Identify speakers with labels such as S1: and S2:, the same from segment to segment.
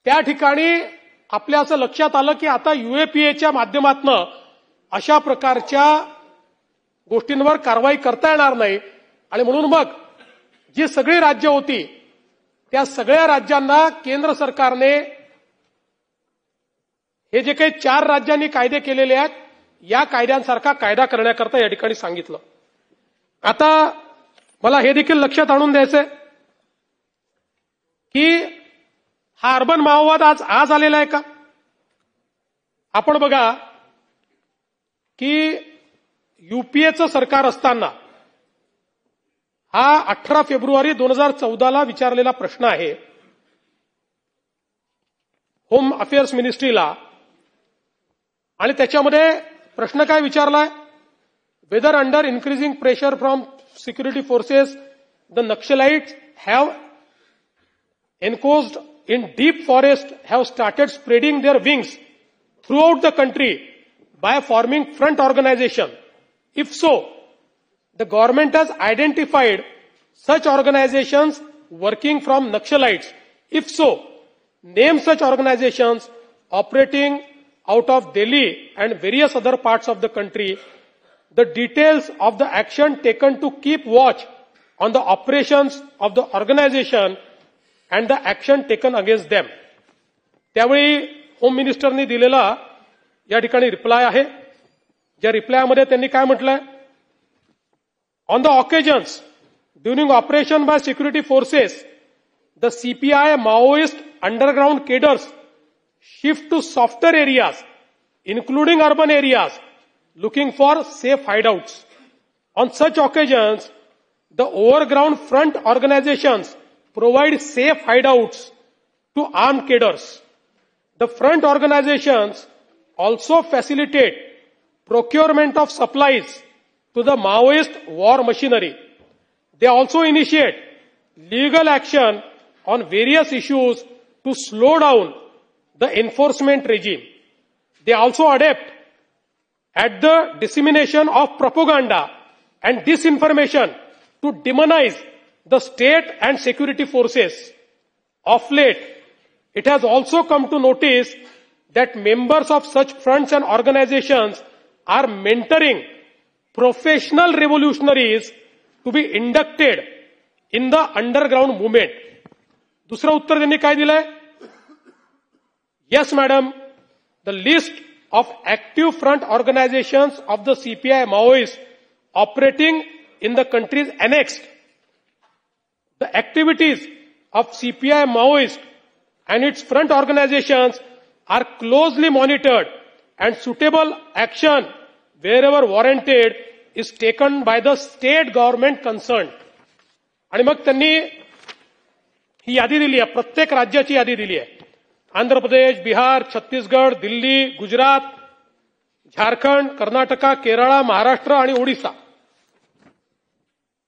S1: त्या ठिकाणी आपल्या असं लक्षात आलं की आता UAPAच्या माध्यमातून अशा प्रकारच्या गोष्टींवर कारवाई करता येणार नाही आणि म्हणून मग जी सगळी राज्य होती त्या सगळ्या राज्यांना केंद्र सरकारने हे जे काही 4 राज्यांनी कायदे केलेले आहेत या कायद्यांसारखा कायदा करण्याकरता या ठिकाणी सांगितलं. आता मला हे देखील लक्षात आणून द्यायचंय की हा अर्बन माओवाद आज आलेला आहे का? आपण बघा की UPAचं सरकार असताना हा 18 फेब्रुवारी 2014ला विचारलेला प्रश्न आहे होम अफेअर्स मिनिस्ट्रीला आणि त्याच्यामध्ये प्रश्न काय विचारलाय? Whether under increasing pressure from security forces the naxalites have ensconced in deep forest have started spreading their wings throughout the country by forming front organization. If so, the government has identified such organizations working from Naxalites. If so, name such organizations operating out of Delhi and various other parts of the country. The details of the action taken to keep watch on the operations of the organization and the action taken against them. त्यावेळी home मिनिस्टरनी दिलेला या ठिकाणी reply आहे. ज्या रिप्लायमध्ये त्यांनी काय म्हटलंय? On the occasions during operation by security forces the CPI Maoist underground cadres shift to softer areas including urban areas looking for safe hideouts. On such occasions the overground front organizations provide safe hideouts to armed cadres. The front organizations also facilitate procurement of supplies to the Maoist war machinery. They also initiate legal action on various issues to slow down the enforcement regime. They also adapt at the dissemination of propaganda and disinformation to demonize the state and security forces. Of late, it has also come to notice that members of such fronts and organizations are mentoring professional revolutionaries to be inducted in the underground movement. दुसरं उत्तर त्यांनी काय दिलंय? Yes, madam, the list of active front organizations of the CPI Maoists operating in the country is annexed. The activities of CPI Maoist and its front organizations are closely monitored and suitable action wherever warranted is taken by the state government concerned. आणि मग त्यांनी ही यादी दिली आहे, प्रत्येक राज्याची यादी दिली आहे. आंध्र प्रदेश, बिहार, छत्तीसगड, दिल्ली, गुजरात, झारखंड, कर्नाटका, केरळ, महाराष्ट्र आणि ओडिशा,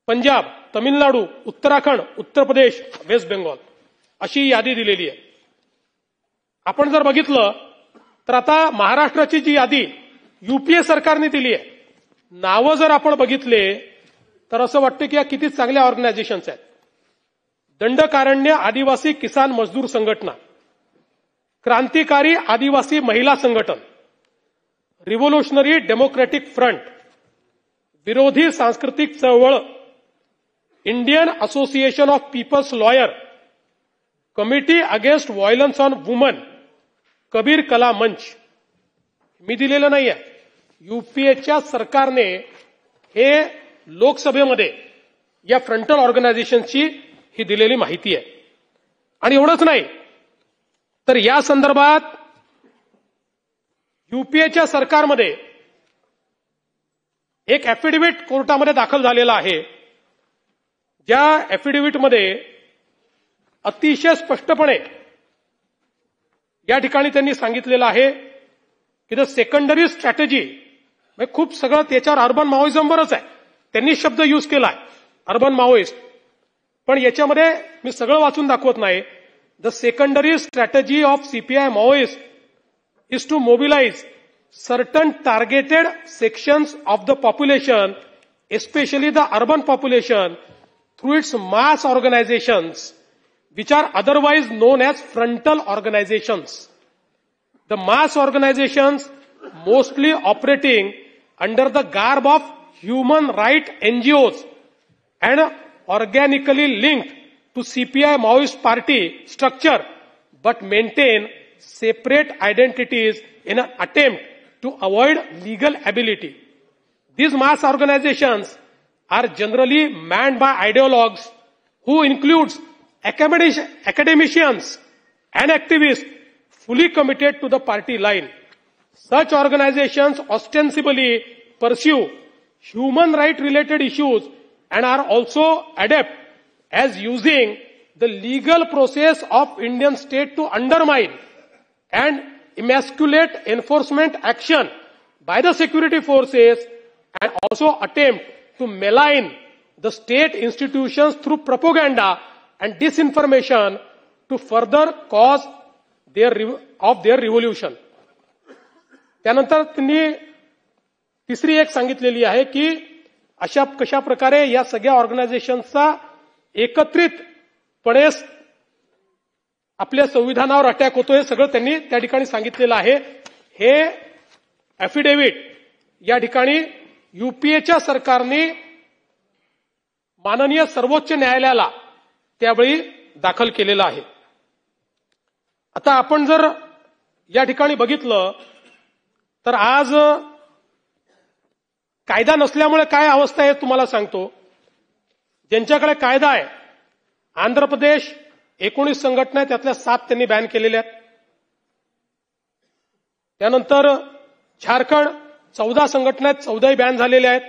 S1: पंजाब, तमिळनाडू, उत्तराखंड, उत्तर प्रदेश, वेस्ट बेंगॉल अशी यादी दिलेली आहे. आपण जर बघितलं तर आता महाराष्ट्राची जी यादी UPA सरकारने दिली आहे, नावं जर आपण बघितले तर असं वाटतं की या किती चांगल्या ऑर्गनायझेशन्स आहेत. दंडकारण्य आदिवासी किसान मजदूर संघटना, क्रांतिकारी आदिवासी महिला संघटन, रिव्होल्युशनरी डेमोक्रेटिक फ्रंट, विरोधी सांस्कृतिक चळवळ, Indian association of people's lawyer, committee against violence on women, Kabir Kala Manch. मी दिलेलं नाहीये. UPAच्या सरकारने हे लोकसभेमध्ये या फ्रंटल ऑर्गनायझेशनची ही दिलेली माहिती आहे. आणि एवढंच नाही तर या संदर्भात UPAच्या सरकारमध्ये एक ऍफिडेव्हिट कोर्टामध्ये दाखल झालेला आहे. ज्या ऍफिडेव्हिटमध्ये अतिशय स्पष्टपणे या ठिकाणी त्यांनी सांगितलेलं आहे की द सेकंडरी स्ट्रॅटेजी, खूप सगळं त्याच्यावर अर्बन माओइझमवरच आहे. त्यांनी शब्द यूज केलाय अर्बन माओइस्ट, पण याच्यामध्ये मी सगळं वाचून दाखवत नाही. The secondary strategy of CPI Maoist is to mobilise certain targeted sections of the population, especially the urban population, through its mass organizations which are otherwise known as frontal organizations. The mass organizations mostly operating under the garb of human rights NGOs and organically linked to CPI Maoist party structure but maintain separate identities in an attempt to avoid legal ability. These mass organizations are generally manned by ideologues who includes academicians and activists fully committed to the party line. Such organizations ostensibly pursue human rights related issues and are also adept as using the legal process of Indian state to undermine and emasculate enforcement action by the security forces and also attempt to malign the state institutions through propaganda and disinformation to further cause their revolution. त्यानंतर त्यांनी तिसरी एक सांगितलेली आहे की कशा प्रकारे या सगळ्या ऑर्गनायझेशनचा एकत्रितपणे आपल्या संविधानावर अटॅक होतो हे सगळं त्यांनी त्या ठिकाणी सांगितलेलं आहे. हे ॲफिडेव्हिट या ठिकाणी युपीएच्या सरकारने माननीय सर्वोच्च न्यायालयाला त्यावेळी दाखल केलेलं आहे. आता आपण जर या ठिकाणी बघितलं तर आज कायदा नसल्यामुळे काय अवस्था आहे तुम्हाला सांगतो. ज्यांच्याकडे कायदा आहे, आंध्र प्रदेश 19 संघटना आहेत, त्यातल्या 7 त्यांनी बॅन केलेल्या आहेत. त्यानंतर झारखंड 14 संघटना आहेत, 14 बॅन झालेल्या आहेत.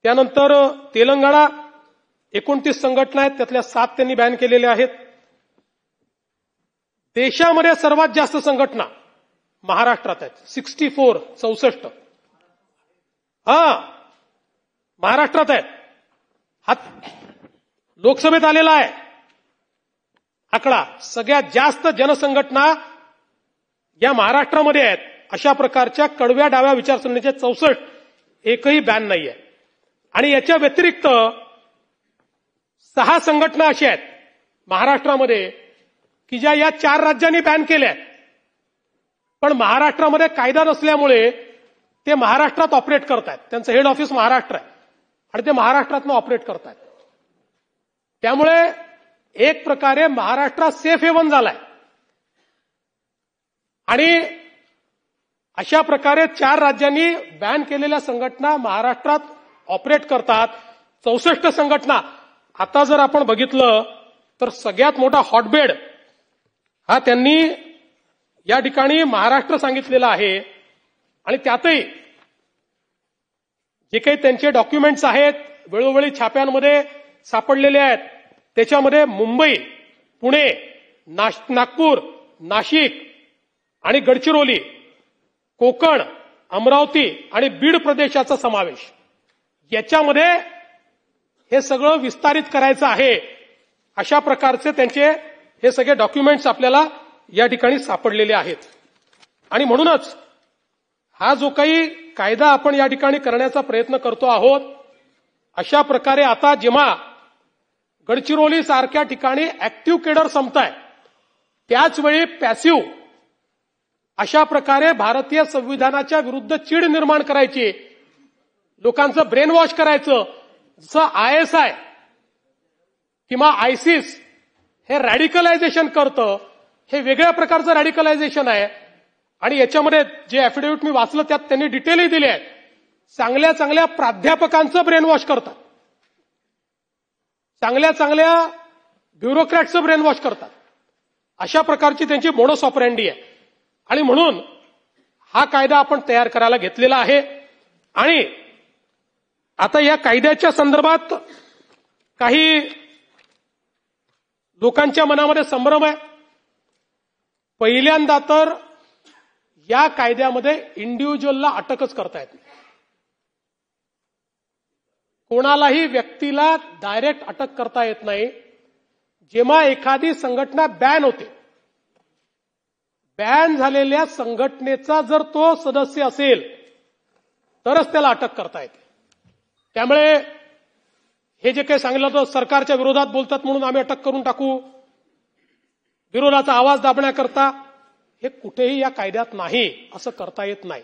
S1: त्यानंतर तेलंगणा 29 संघटना आहेत, त्यातल्या 7 त्यांनी बॅन केलेल्या आहेत. देशामध्ये सर्वात जास्त संघटना महाराष्ट्रात आहेत, 64. महाराष्ट्रात आहेत. हा लोकसभेत आलेला आहे आकडा. सगळ्यात जास्त जनसंघटना या महाराष्ट्रामध्ये आहेत. अशा प्रकारच्या कडव्या डाव्या विचारसरणीचे 64 एकही बॅन नाहीये. आणि याच्या व्यतिरिक्त 6 संघटना अशा आहेत महाराष्ट्रामध्ये की ज्या या 4 राज्यांनी बॅन केल्या आहेत, पण महाराष्ट्रामध्ये कायदा नसल्यामुळे ते महाराष्ट्रात ऑपरेट करतायत. त्यांचं हेड ऑफिस महाराष्ट्र आहे आणि ते महाराष्ट्रातनं ऑपरेट करतायत. त्यामुळे एक प्रकारे महाराष्ट्र सेफ हेवन झालाय. आणि अशा प्रकारे 4 राज्यांनी बॅन केलेल्या संघटना महाराष्ट्रात ऑपरेट करतात. 64 संघटना. आता जर आपण बघितलं तर सगळ्यात मोठा हॉटबेड हा त्यांनी या ठिकाणी महाराष्ट्र सांगितलेला आहे. आणि त्यातही जे काही त्यांचे डॉक्युमेंट्स आहेत वेळोवेळी छाप्यांमध्ये सापडलेले आहेत, त्याच्यामध्ये मुंबई, पुणे, नागपूर, नाशिक आणि गडचिरोली, कोकण, अमरावती आणि बीड प्रदेशाचा समावेश. याच्यामध्ये हे सगळं विस्तारित करायचं आहे. अशा प्रकारचे त्यांचे हे सगळे डॉक्युमेंट्स आपल्याला या ठिकाणी सापडलेले आहेत. आणि म्हणूनच हा जो काही कायदा आपण या ठिकाणी करण्याचा प्रयत्न करतो आहोत, अशा प्रकारे आता जेव्हा गडचिरोली सारख्या ठिकाणी ऍक्टिव्ह केडर संपताय, त्याचवेळी पॅसिव्ह अशा प्रकारे भारतीय संविधानाच्या विरुद्ध चीड निर्माण करायची, लोकांचं ब्रेन वॉश करायचं, जसं ISI किंवा आयसिस हे रॅडिकलायझेशन करतं. हे वेगळ्या प्रकारचं रॅडिकलायझेशन आहे. आणि याच्यामध्ये जे ऍफिडेव्हिट मी वाचलं त्यात त्यांनी डिटेलही दिले आहे. चांगल्या चांगल्या प्राध्यापकांचं ब्रेन वॉश करतात, चांगल्या चांगल्या ब्युरोक्रॅटचं ब्रेन वॉश करतात. अशा प्रकारची त्यांची मोडस ऑपरँडी आहे. आणि म्हणून हा कायदा आपण तयार करायला घेतलेला आहे. आणि आता या कायद्याच्या संदर्भात काही लोकांच्या मनामध्ये संभ्रम आहे. पहिल्यांदा तर या कायद्यामध्ये इंडिव्हिज्युअलला अटकच करता येत नाही. कोणालाही व्यक्तीला डायरेक्ट अटक करता येत नाही. जेव्हा एखादी संघटना बॅन होते, बॅन झालेल्या संघटनेचा जर तो सदस्य असेल तरच त्याला अटक करता येते. त्यामुळे हे जे काही सांगितलं तर सरकारच्या विरोधात बोलतात म्हणून आम्ही अटक करून टाकू, विरोधाचा आवाज दाबण्याकरता, हे कुठेही या कायद्यात नाही, असं करता येत नाही.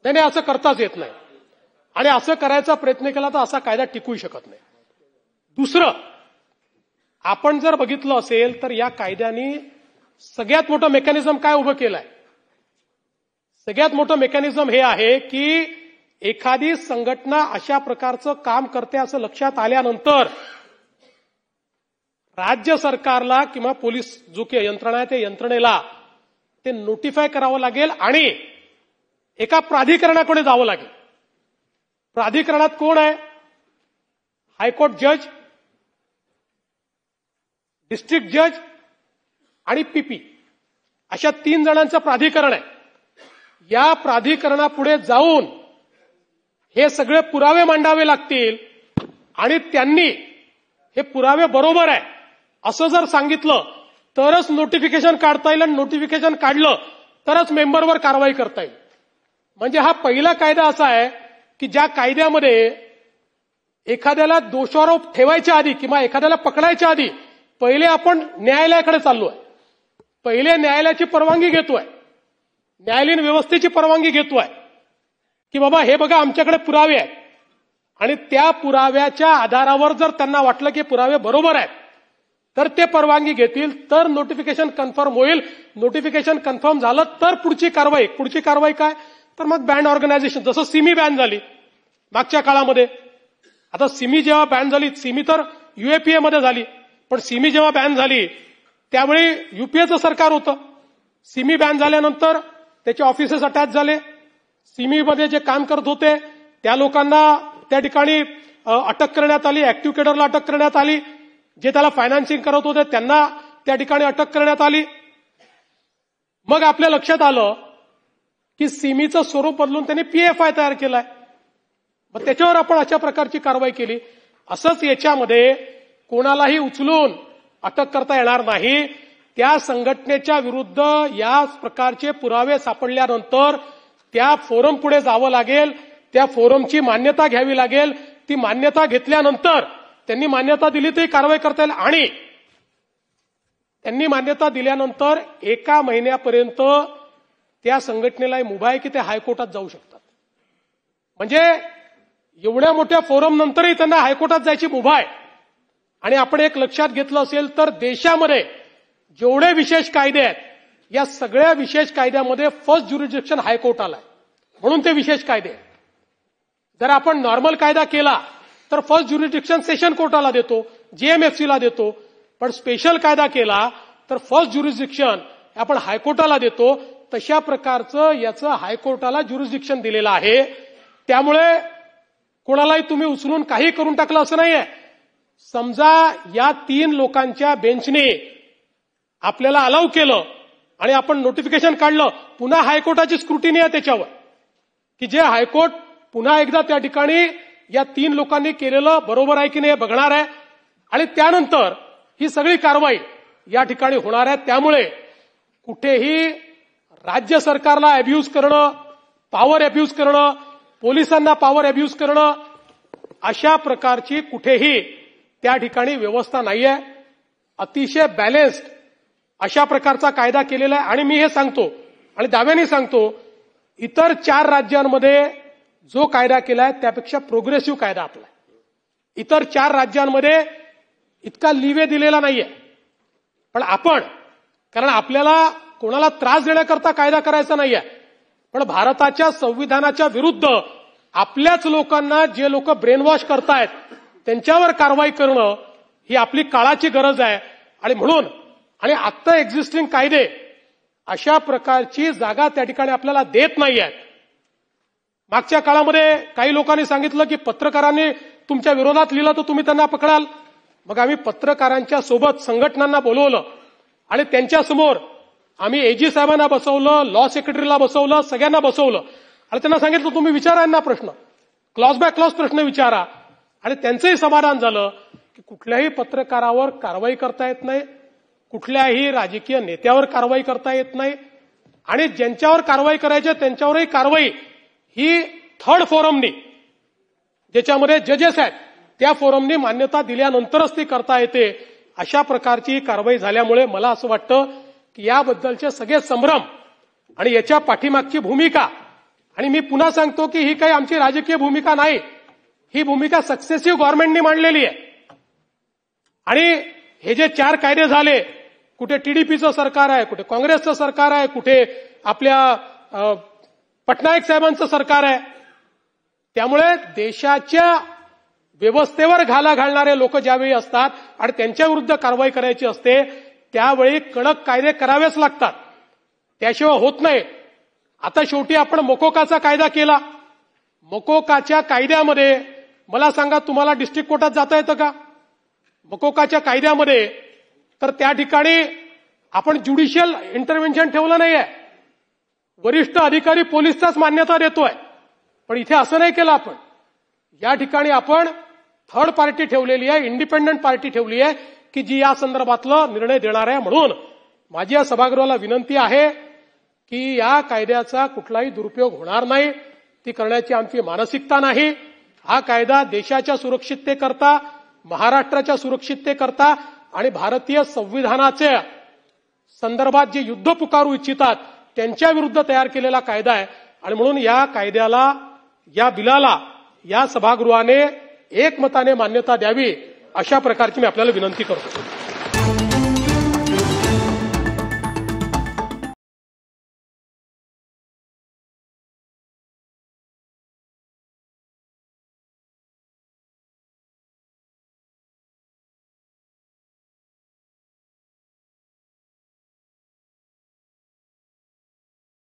S1: नाही, असं करताच येत नाही. आणि असं करायचा प्रयत्न केला तर असा कायदा टिकू शकत नाही. दुसरं, आपण जर बघितलं असेल तर या कायद्याने सगळ्यात मोठं मेकॅनिझम काय उभं केलंय? सगळ्यात मोठं मेकॅनिझम हे आहे की एखादी संघटना अशा प्रकारचं काम करते असं लक्षात आल्यानंतर राज्य सरकारला किंवा पोलीस जो काही यंत्रणा आहे त्या यंत्रणेला ते नोटिफाय करावं लागेल आणि एका प्राधिकरणाकडे जावं लागेल. प्राधिकरणात कोण आहे? हायकोर्ट जज, डिस्ट्रिक्ट जज आणि पीपी अशा 3 जणांचं प्राधिकरण आहे. या प्राधिकरणापुढे जाऊन हे सगळे पुरावे मांडावे लागतील आणि त्यांनी हे पुरावे बरोबर आहे असं जर सांगितलं तरच नोटिफिकेशन काढता येईल आणि नोटिफिकेशन काढलं तरच मेंबरवर कारवाई करता येईल. म्हणजे हा पहिला कायदा असा आहे की ज्या कायद्यामध्ये एखाद्याला दोषारोप ठेवायच्या आधी किंवा एखाद्याला पकडायच्या आधी पहिले आपण न्यायालयाकडे चाललोय, पहिले न्यायालयाची परवानगी घेतोय, न्यायालयीन व्यवस्थेची परवानगी घेतोय की बाबा हे बघा आमच्याकडे पुरावे आहेत आणि त्या पुराव्याच्या आधारावर जर त्यांना वाटलं की पुरावे बरोबर आहेत तर ते परवानगी घेतील, तर नोटिफिकेशन कन्फर्म होईल. नोटिफिकेशन कन्फर्म झालं तर पुढची कारवाई काय? तर मग बँड ऑर्गनायझेशन, जसं सिमी बॅन झाली मागच्या काळामध्ये. आता सिमी जेव्हा बॅन झाली, सिमी तर युएपीए मध्ये झाली, पण सिमी जेव्हा बॅन झाली त्यावेळी युपीएचं सरकार होतं. सिमी बॅन झाल्यानंतर त्याचे ऑफिसेस अटॅच झाले. सिमीमध्ये जे काम करत होते त्या लोकांना त्या ठिकाणी अटक करण्यात आली, ऍक्टिव्ह केडरला अटक करण्यात आली, जे त्याला फायनान्सिंग करत होते त्यांना त्या ठिकाणी अटक करण्यात आली. मग आपल्या लक्षात आलं की सिमीचं स्वरूप बदलून त्यांनी पीएफआय तयार केलाय. मग त्याच्यावर आपण अशा प्रकारची कारवाई केली. असंच याच्यामध्ये कोणालाही उचलून अटक करता येणार नाही. त्या संघटनेच्या विरुद्ध या प्रकारचे पुरावे सापडल्यानंतर त्या फोरम पुढे जावं लागेल, त्या फोरमची मान्यता घ्यावी लागेल. ती मान्यता घेतल्यानंतर त्यांनी मान्यता दिली तरी कारवाई करता येईल आणि त्यांनी मान्यता दिल्यानंतर 1 महिन्यापर्यंत त्या संघटनेला मुभा आहे की ते हायकोर्टात जाऊ शकतात. म्हणजे एवढ्या मोठ्या फोरम नंतरही त्यांना हायकोर्टात जायची मुभा आहे. आणि आपण एक लक्षात घेतलं असेल तर देशामध्ये जेवढे विशेष कायदे आहेत या सगळ्या विशेष कायद्यामध्ये फर्स्ट ज्युरिडिक्शन हायकोर्टाला आहे, म्हणून ते विशेष कायदे आहेत. जर आपण नॉर्मल कायदा केला तर फर्स्ट ज्युरिडिक्शन सेशन कोर्टाला देतो, जीएमएफसीला देतो, पण स्पेशल कायदा केला तर फर्स्ट ज्युरिडिक्शन आपण हायकोर्टाला देतो. तशा प्रकारचं याचं हायकोर्टाला ज्युरिडिक्शन दिलेलं आहे. त्यामुळे कोणालाही तुम्ही उचलून काही करून टाकलं असं नाहीये. समजा या 3 लोकांच्या बेंचने आपल्याला अलाउ केलं आणि आपण नोटिफिकेशन काढलं, पुन्हा हायकोर्टाची स्क्रुटिनी आहे त्याच्यावर की जे हायकोर्ट पुन्हा एकदा त्या ठिकाणी या 3 लोकांनी केलेलं बरोबर आहे की नाही बघणार आहे आणि त्यानंतर ही सगळी कारवाई या ठिकाणी होणार आहे. त्यामुळे कुठेही राज्य सरकारला अब्यूज करणं, पॉवर अब्यूज करणं, पोलिसांना पॉवर अब्यूज करणं, अशा प्रकारची कुठेही त्या ठिकाणी व्यवस्था नाहीये. अतिशय बॅलन्स्ड अशा प्रकारचा कायदा केलेला आहे. आणि मी हे सांगतो आणि दाव्याने सांगतो, इतर 4 राज्यांमध्ये जो कायदा केलाय त्यापेक्षा प्रोग्रेसिव्ह कायदा आपला. इतर 4 राज्यांमध्ये इतका लिवे दिलेला नाहीये. पण आपण, कारण आपल्याला कोणाला त्रास देण्याकरता कायदा करायचा नाहीये, पण भारताच्या संविधानाच्या विरुद्ध आपल्याच लोकांना जे लोक ब्रेनवॉश करतायत त्यांच्यावर कारवाई करणं ही आपली काळाची गरज आहे. आणि म्हणून आणि आता एक्झिस्टिंग कायदे अशा प्रकारची जागा त्या ठिकाणी आपल्याला देत नाहीयेत. मागच्या काळामध्ये काही लोकांनी सांगितलं की पत्रकारांनी तुमच्या विरोधात लिहिलं तर तुम्ही त्यांना पकडाल. मग आम्ही पत्रकारांच्या सोबत संघटनांना बोलवलं आणि त्यांच्यासमोर आम्ही एजी साहेबांना बसवलं, लॉ सेक्रेटरीला बसवलं, सगळ्यांना बसवलं आणि त्यांना सांगितलं तुम्ही विचारा यांना प्रश्न, क्लॉज बाय क्लॉज प्रश्न विचारा. आणि त्यांचंही समाधान झालं की कुठल्याही पत्रकारावर कारवाई करता येत नाही, कुठल्याही राजकीय नेत्यावर कारवाई करता येत नाही आणि ज्यांच्यावर कारवाई करायची त्यांच्यावरही कारवाई ही थर्ड फोरमनी ज्याच्यामध्ये जजेस आहेत त्या फोरमने मान्यता दिल्यानंतरच ती करता येते. अशा प्रकारची कारवाई झाल्यामुळे मला असं वाटतं की याबद्दलचे सगळे संभ्रम आणि याच्या पाठीमागची भूमिका, आणि मी पुन्हा सांगतो की ही काही आमची राजकीय भूमिका नाही, ही भूमिका सक्सेसिव्ह गव्हर्नमेंटने मांडलेली आहे. आणि हे जे 4 कायदे झाले, कुठे टीडीपीचं सरकार आहे, कुठे काँग्रेसचं सरकार आहे, कुठे आपल्या पटनायक साहेबांचं सरकार आहे. त्यामुळे देशाच्या व्यवस्थेवर घाला घालणारे लोक ज्यावेळी असतात आणि त्यांच्या विरुद्ध कारवाई करायची असते त्यावेळी कडक कायदे करावेच लागतात, त्याशिवाय होत नाही. आता शेवटी आपण मकोकाचा कायदा केला. मकोकाच्या कायद्यामध्ये मला सांगा, तुम्हाला डिस्ट्रिक्ट कोर्टात जाता येतं का? मकोकाच्या कायद्यामध्ये तर त्या ठिकाणी आपण ज्युडिशियल इंटरव्हेन्शन ठेवलं नाहीये, वरिष्ठ अधिकारी पोलिसचाच मान्यता देतोय. पण इथे असं नाही केलं आपण. या ठिकाणी आपण थर्ड पार्टी ठेवलेली आहे, इंडिपेंडंट पार्टी ठेवली आहे की जी या संदर्भातला निर्णय देणार आहे. म्हणून माझी या सभागृहाला विनंती आहे की या कायद्याचा कुठलाही दुरुपयोग होणार नाही, ती करण्याची आमची मानसिकता नाही. हा कायदा देशाच्या सुरक्षिततेकरता, महाराष्ट्राच्या सुरक्षिततेकरता आणि भारतीय संविधानाच्या संदर्भात जे युद्ध पुकारू इच्छितात त्यांच्या विरुद्ध तयार केलेला कायदा आहे. आणि म्हणून या कायद्याला, या बिलाला या सभागृहाने एकमताने मान्यता द्यावी, अशा प्रकारची मी आपल्याला विनंती करतो.